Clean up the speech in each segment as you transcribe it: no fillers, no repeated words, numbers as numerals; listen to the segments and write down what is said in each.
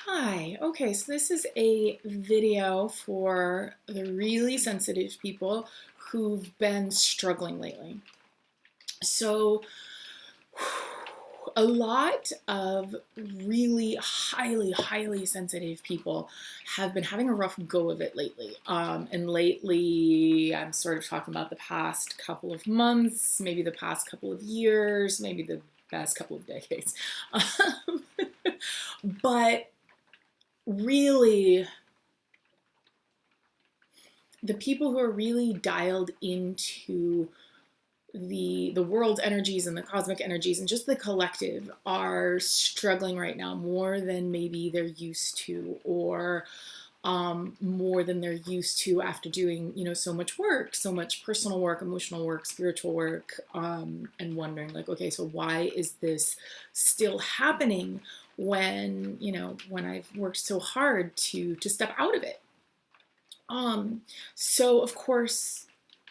Hi, okay, so this is a video for the really sensitive people who've been struggling lately. So, a lot of really highly sensitive people have been having a rough go of it lately. And lately, I'm sort of talking about the past couple of months, maybe the past couple of years, maybe the past couple of decades. Um, but really, the people who are really dialed into the world's energies and the cosmic energies and just the collective are struggling right now more than maybe they're used to, or more than they're used to after doing so much work, so much personal work, emotional work, spiritual work, and wondering like, okay, so why is this still happening when I've worked so hard to step out of it. So of course,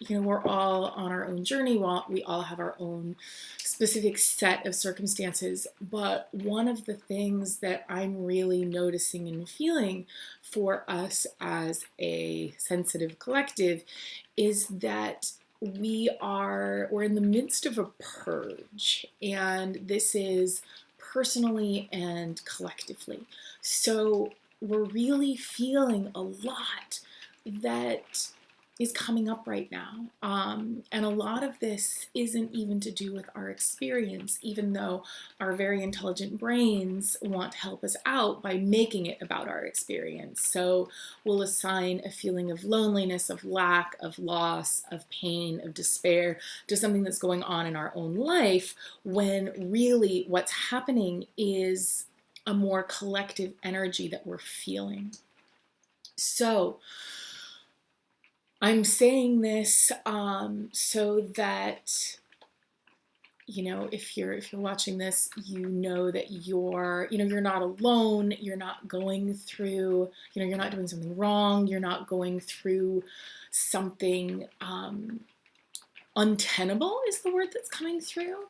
we're all on our own journey. We all have our own specific set of circumstances. But one of the things that I'm really noticing and feeling for us as a sensitive collective is that we're in the midst of a purge, and this is personally and collectively. So we're really feeling a lot that is coming up right now. And a lot of this isn't even to do with our experience, even though our very intelligent brains want to help us out by making it about our experience. So we'll assign a feeling of loneliness, of lack, of loss, of pain, of despair to something that's going on in our own life, when really what's happening is a more collective energy that we're feeling. So I'm saying this so that if you're watching this, that you're not alone. You're not going through, you're not doing something wrong. You're not going through something untenable is the word that's coming through.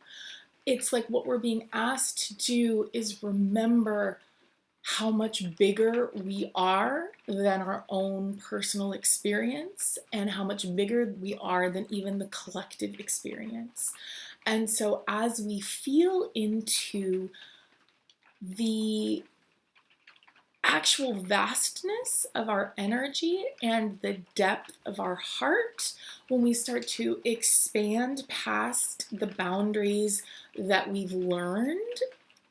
It's like what we're being asked to do is remember how much bigger we are than our own personal experience, and how much bigger we are than even the collective experience. And so as we feel into the actual vastness of our energy and the depth of our heart, when we start to expand past the boundaries that we've learned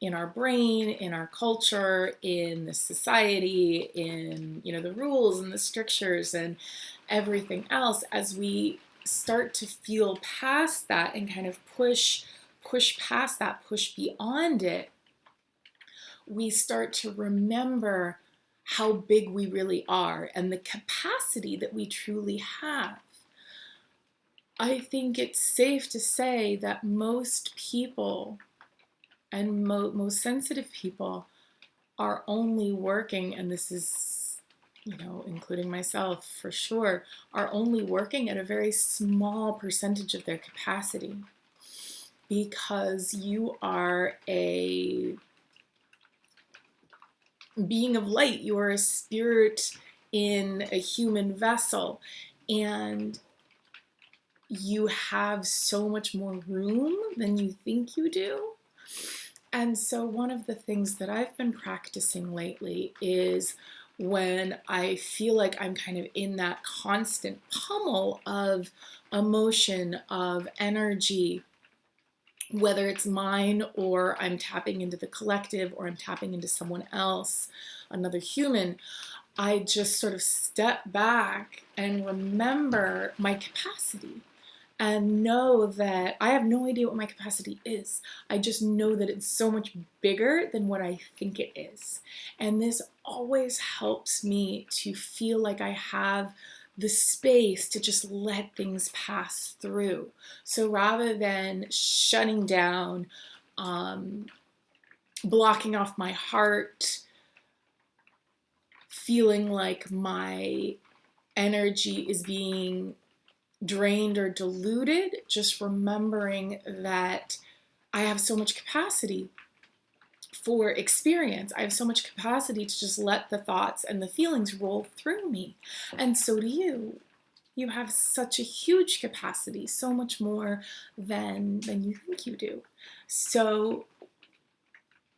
in our brain, in our culture, in the society, in the rules and the strictures and everything else, as we start to feel past that and kind of push past that, push beyond it, we start to remember how big we really are and the capacity that we truly have. I think it's safe to say that most people, and most sensitive people, are only working, and this is, including myself for sure, are only working at a very small percentage of their capacity, because you are a being of light. You are a spirit in a human vessel, and you have so much more room than you think you do. And so one of the things that I've been practicing lately is, when I feel like I'm kind of in that constant pummel of emotion, of energy, whether it's mine or I'm tapping into the collective or I'm tapping into someone else, another human, I just sort of step back and remember my capacity and know that I have no idea what my capacity is. I just know that it's so much bigger than what I think it is. And this always helps me to feel like I have the space to just let things pass through. So rather than shutting down, blocking off my heart, feeling like my energy is being drained or diluted, just remembering that I have so much capacity for experience. I have so much capacity to just let the thoughts and the feelings roll through me. And so do you. You have such a huge capacity, so much more than you think you do. So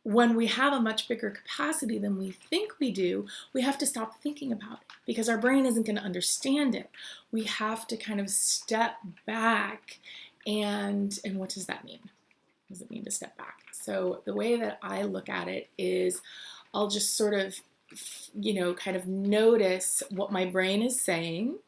when we have a much bigger capacity than we think we do, we have to stop thinking about it because our brain isn't going to understand it. We have to kind of step back. And what does that mean? What does it mean to step back? So the way that I look at it is I'll just sort of, kind of notice what my brain is saying.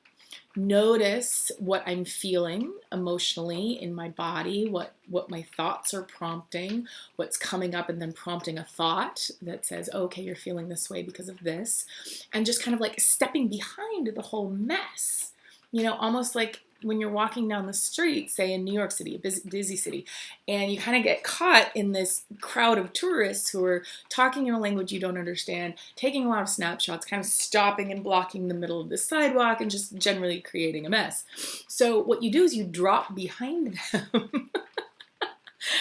Notice what I'm feeling emotionally in my body, what my thoughts are prompting, what's coming up and then prompting a thought that says, oh, okay, you're feeling this way because of this. And just kind of like stepping behind the whole mess, almost like when you're walking down the street, say in New York City, a busy city, and you kind of get caught in this crowd of tourists who are talking in a language you don't understand, taking a lot of snapshots, kind of stopping and blocking the middle of the sidewalk and just generally creating a mess. So what you do is you drop behind them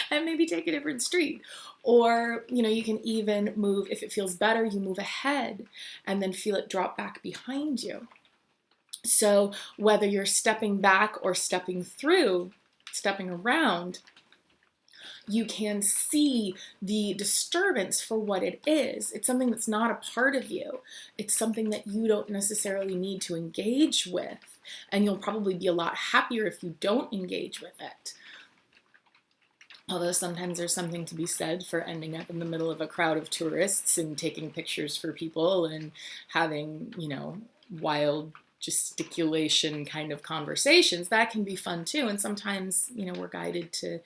and maybe take a different street. Or, you can even move, if it feels better, you move ahead and then feel it drop back behind you. So whether you're stepping back or stepping through, stepping around, you can see the disturbance for what it is. It's something that's not a part of you. It's something that you don't necessarily need to engage with. And you'll probably be a lot happier if you don't engage with it. Although sometimes there's something to be said for ending up in the middle of a crowd of tourists and taking pictures for people and having, wild gesticulation kind of conversations. That can be fun too. And sometimes, we're guided to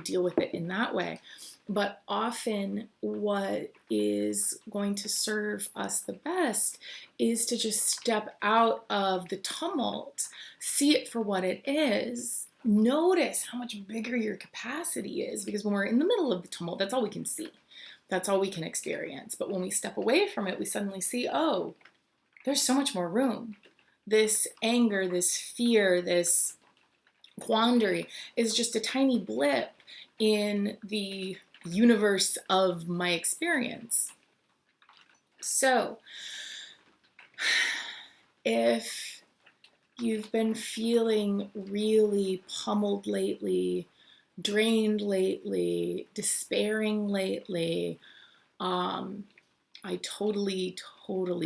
deal with it in that way. But often what is going to serve us the best is to just step out of the tumult, see it for what it is, notice how much bigger your capacity is, because when we're in the middle of the tumult, that's all we can see. That's all we can experience. But when we step away from it, we suddenly see, oh, there's so much more room. This anger, this fear, this quandary is just a tiny blip in the universe of my experience. So, if you've been feeling really pummeled lately, drained lately, despairing lately, I totally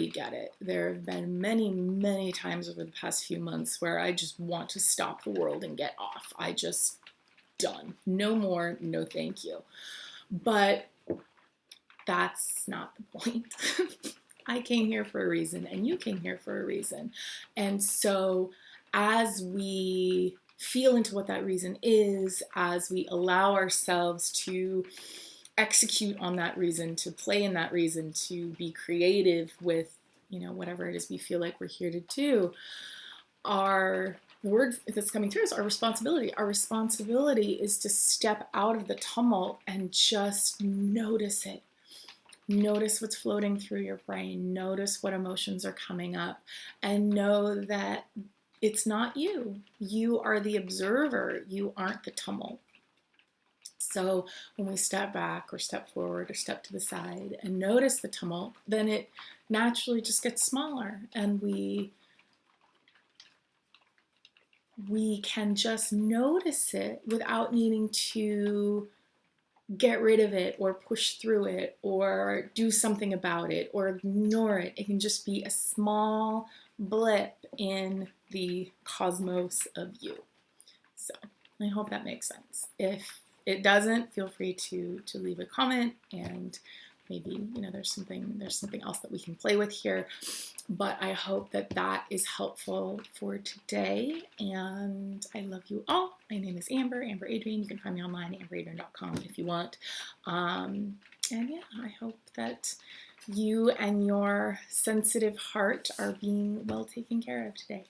get it. There have been many, many times over the past few months where I just want to stop the world and get off. I just, done. No more, no thank you. But that's not the point. I came here for a reason, and you came here for a reason. And so as we feel into what that reason is, as we allow ourselves to execute on that reason, to play in that reason, to be creative with, whatever it is we feel like we're here to do, the word that's coming through is our responsibility. Our responsibility is to step out of the tumult and just notice it. Notice what's floating through your brain. Notice what emotions are coming up, and know that it's not you. You are the observer. You aren't the tumult. So when we step back or step forward or step to the side and notice the tumult, then it naturally just gets smaller, and we can just notice it without needing to get rid of it or push through it or do something about it or ignore it. It can just be a small blip in the cosmos of you. So I hope that makes sense. If it doesn't, feel free to leave a comment, and maybe there's something else that we can play with here. But I hope that is helpful for today, and I love you all. My name is Amber Adrian. You can find me online at amberadrian.com if you want. And yeah, I hope that you and your sensitive heart are being well taken care of today.